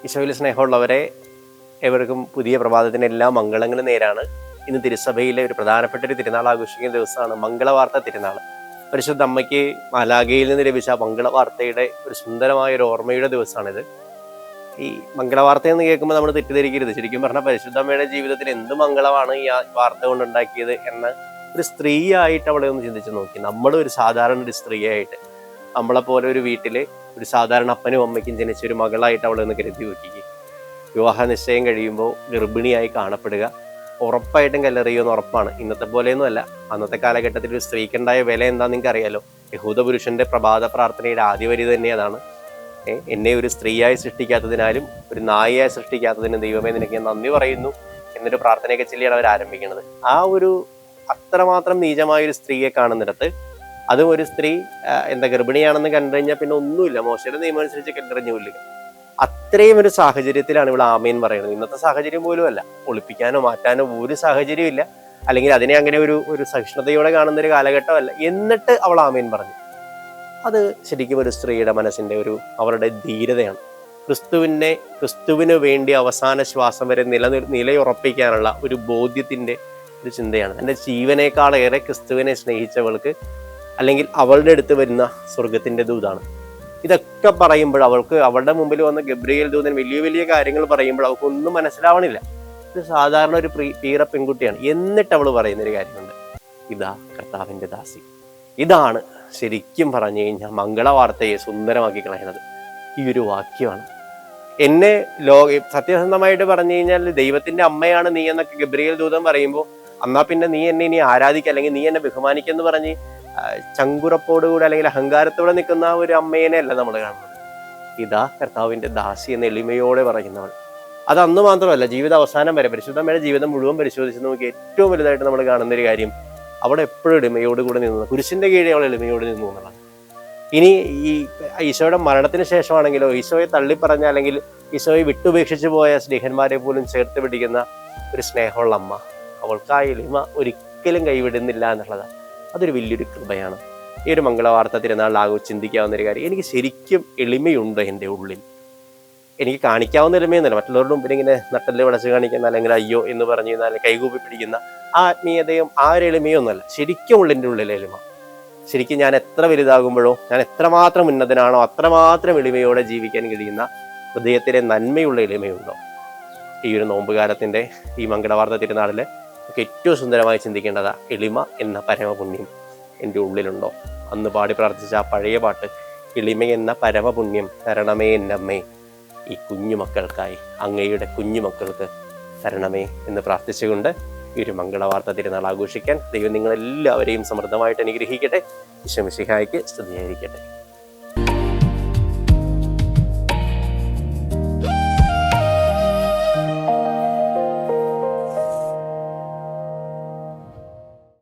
ഈശോയിൽ സ്നേഹമുള്ളവരെ, ഏവർക്കും പുതിയ പ്രഭാതത്തിൻ്റെ എല്ലാ മംഗളങ്ങളും നേരാണ്. ഇന്ന് തിരുസഭയിലെ ഒരു പ്രധാനപ്പെട്ട ഒരു തിരുനാൾ ആഘോഷിക്കുന്ന ദിവസമാണ് മംഗളവാർത്ത തിരുനാൾ. പരിശുദ്ധ അമ്മയ്ക്ക് മാലാഖയിൽ നിന്ന് ലഭിച്ച മംഗളവാർത്തയുടെ ഒരു സുന്ദരമായ ഒരു ഓർമ്മയുടെ ദിവസമാണിത്. ഈ മംഗളവാർത്ത എന്ന് കേൾക്കുമ്പോൾ നമ്മൾ തെറ്റിദ്ധരിക്കരുത്. ശരിക്കും പറഞ്ഞാൽ പരിശുദ്ധ അമ്മയുടെ ജീവിതത്തിൽ എന്ത് മംഗളമാണ് ഈ വാർത്ത കൊണ്ടുണ്ടാക്കിയത് എന്ന് ഒരു സ്ത്രീയായിട്ട് അവളെ ഒന്ന് ചിന്തിച്ച് നോക്കി. നമ്മളൊരു സാധാരണ ഒരു സ്ത്രീയായിട്ട്, നമ്മളെപ്പോലെ ഒരു വീട്ടിലെ ഒരു സാധാരണ അപ്പനും അമ്മയ്ക്കും ജനിച്ച ഒരു മകളായിട്ട് അവളെ ഒന്ന് കരുതി നോക്കിക്കുക. വിവാഹ നിശ്ചയം കഴിയുമ്പോൾ ഗർഭിണിയായി കാണപ്പെടുക, ഉറപ്പായിട്ടും കല്ലെറിയുമെന്ന് ഉറപ്പാണ്. ഇന്നത്തെ പോലെയൊന്നുമല്ല. അന്നത്തെ കാലഘട്ടത്തിൽ ഒരു സ്ത്രീക്കുണ്ടായ വില എന്താണെന്ന് നിങ്ങൾക്ക് അറിയാലോ. യഹൂദ പുരുഷന്റെ പ്രഭാത പ്രാർത്ഥനയുടെ ആദ്യ വരി തന്നെ അതാണ്: എന്നെ ഒരു സ്ത്രീയായി സൃഷ്ടിക്കാത്തതിനാലും ഒരു നായിയായി സൃഷ്ടിക്കാത്തതിനും ദൈവമേ നിനക്ക് ഞാൻ നന്ദി പറയുന്നു എന്നൊരു പ്രാർത്ഥനയൊക്കെ ചൊല്ലിയാണ് അവർ ആരംഭിക്കുന്നത്. ആ ഒരു അത്രമാത്രം നീചമായ ഒരു സ്ത്രീയെ കാണുന്നിടത്ത്, അതും ഒരു സ്ത്രീ ഗർഭിണിയാണെന്ന് കണ്ടു കഴിഞ്ഞാൽ പിന്നെ ഒന്നുമില്ല, മോശയുടെ നിയമം അനുസരിച്ച് കല്ലെറിഞ്ഞു കൊല്ലുക. അത്രയും ഒരു സാഹചര്യത്തിലാണ് ഇവിടെ ആമേൻ പറയുന്നത്. ഇന്നത്തെ സാഹചര്യം പോലും അല്ല, ഒളിപ്പിക്കാനോ മാറ്റാനോ ഒരു സാഹചര്യം ഇല്ല, അല്ലെങ്കിൽ അതിനെ അങ്ങനെ ഒരു സഹിഷ്ണുതയോടെ കാണുന്ന ഒരു കാലഘട്ടമല്ല. എന്നിട്ട് അവൾ ആമേൻ പറഞ്ഞു. അത് ശരിക്കും ഒരു സ്ത്രീയുടെ മനസ്സിന്റെ അവരുടെ ധീരതയാണ്. ക്രിസ്തുവിന് വേണ്ടി അവസാന ശ്വാസം വരെ നിലയുറപ്പിക്കാനുള്ള ഒരു ബോധ്യത്തിന്റെ ഒരു ചിന്തയാണ്. എൻ്റെ ജീവനേക്കാളേറെ ക്രിസ്തുവിനെ സ്നേഹിച്ചവൾക്ക്, അല്ലെങ്കിൽ അവളുടെ അടുത്ത് വരുന്ന സ്വർഗത്തിന്റെ ദൂതാണ്. ഇതൊക്കെ പറയുമ്പോൾ അവളുടെ മുമ്പിൽ വന്ന ഗബ്രിയേൽ ദൂതൻ വലിയ വലിയ കാര്യങ്ങൾ പറയുമ്പോൾ അവൾക്കൊന്നും മനസ്സിലാവണില്ല. ഇത് സാധാരണ ഒരു പീറ പെൺകുട്ടിയാണ്. എന്നിട്ട് അവൾ പറയുന്നൊരു കാര്യമുണ്ട്: ഇതാ കർത്താവിൻ്റെ ദാസി. ഇതാണ് ശരിക്കും പറഞ്ഞു കഴിഞ്ഞാൽ മംഗളവാർത്തയെ സുന്ദരമാക്കി കളയുന്നത്. ഈ ഒരു വാക്യമാണ്. എന്നെ സത്യസന്ധമായിട്ട് പറഞ്ഞു കഴിഞ്ഞാൽ ദൈവത്തിന്റെ അമ്മയാണ് നീ എന്നൊക്കെ ഗബ്രിയേൽ ദൂതൻ പറയുമ്പോൾ, എന്നാ പിന്നെ നീ എന്നെ ഇനി ആരാധിക്കുക, അല്ലെങ്കിൽ നീ എന്നെ ബഹുമാനിക്കെന്ന് പറഞ്ഞ് ചങ്കുറപ്പോടുകൂടി അല്ലെങ്കിൽ അഹങ്കാരത്തോടെ നിൽക്കുന്ന ഒരു അമ്മേനെ അല്ല നമ്മൾ കാണുന്നത്. ഇതാ കർത്താവിന്റെ ദാസി എന്ന എളിമയോടെ പറയുന്നവൾ. അത് അന്ന് മാത്രമല്ല, ജീവിത അവസാനം വരെ പരിശുദ്ധമ്മയുടെ ജീവിതം മുഴുവൻ പരിശോധിച്ച് നോക്കി ഏറ്റവും വലുതായിട്ട് നമ്മൾ കാണുന്ന ഒരു കാര്യം, അവിടെ എപ്പോഴും എളിമയോടുകൂടി നിന്നു, കുരിശിന്റെ കീഴിൽ അവൾ എളിമയോട് നിന്നു എന്നുള്ളതാണ്. ഇനി ഈ ഈശോയുടെ മരണത്തിന് ശേഷമാണെങ്കിലോ, ഈശോയെ തള്ളിപ്പറഞ്ഞ അല്ലെങ്കിൽ ഈശോയെ വിട്ടുപേക്ഷിച്ചു പോയ സ്നേഹന്മാരെ പോലും ചേർത്ത് പിടിക്കുന്ന ഒരു സ്നേഹമുള്ള അമ്മ, അവൾക്ക് ആ എളിമ ഒരിക്കലും കൈവിടുന്നില്ല എന്നുള്ളതാണ്. അതൊരു വലിയൊരു കൃപയാണ്. ഈ ഒരു മംഗളവാർത്ത തിരുനാളിലാകും ചിന്തിക്കാവുന്ന ഒരു കാര്യം. എനിക്ക് ശരിക്കും എളിമയുണ്ട് എൻ്റെ ഉള്ളിൽ. എനിക്ക് കാണിക്കാവുന്ന എളിമയൊന്നുമില്ല, മറ്റുള്ളവരുടെ മുമ്പിൽ ഇങ്ങനെ നട്ടല് വിടച്ച് കാണിക്കുന്ന, അല്ലെങ്കിൽ അയ്യോ എന്ന് പറഞ്ഞു കഴിഞ്ഞാൽ കൈകൂപ്പി പിടിക്കുന്ന ആ ആത്മീയതയും ആ ഒരു എളിമയൊന്നുമല്ല. ശരിക്കും ഉള്ളിൻ്റെ ഉള്ളിലെ എളിമ. ശരിക്കും ഞാൻ എത്ര വലുതാകുമ്പോഴോ, ഞാൻ എത്രമാത്രം ഉന്നതനാണോ അത്രമാത്രം എളിമയോടെ ജീവിക്കാൻ കഴിയുന്ന ഹൃദയത്തിലെ നന്മയുള്ള എളിമയുണ്ടോ? ഈ ഒരു നോമ്പുകാലത്തിൻ്റെ ഈ മംഗളവാർത്ത തിരുനാളിൽ ഏറ്റവും സുന്ദരമായി ചിന്തിക്കേണ്ടതാ, എളിമ എന്ന പരമപുണ്യം എൻ്റെ ഉള്ളിലുണ്ടോ? അന്ന് പാടി പ്രാർത്ഥിച്ച ആ പഴയ പാട്ട്, എളിമ എന്ന പരമപുണ്യം തരണമേ എൻ്റെ അമ്മേ, ഈ കുഞ്ഞുമക്കൾക്കായി അങ്ങയുടെ കുഞ്ഞുമക്കൾക്ക് തരണമേ എന്ന് പ്രാർത്ഥിച്ചുകൊണ്ട് ഈ ഒരു മംഗളവാർത്ത തിരുനാൾ ആഘോഷിക്കാൻ ദൈവം നിങ്ങളെല്ലാവരെയും സമൃദ്ധമായിട്ട് അനുഗ്രഹിക്കട്ടെ. ഈശോ മിശിഹായ്ക്ക് സ്തുതിയായിരിക്കട്ടെ.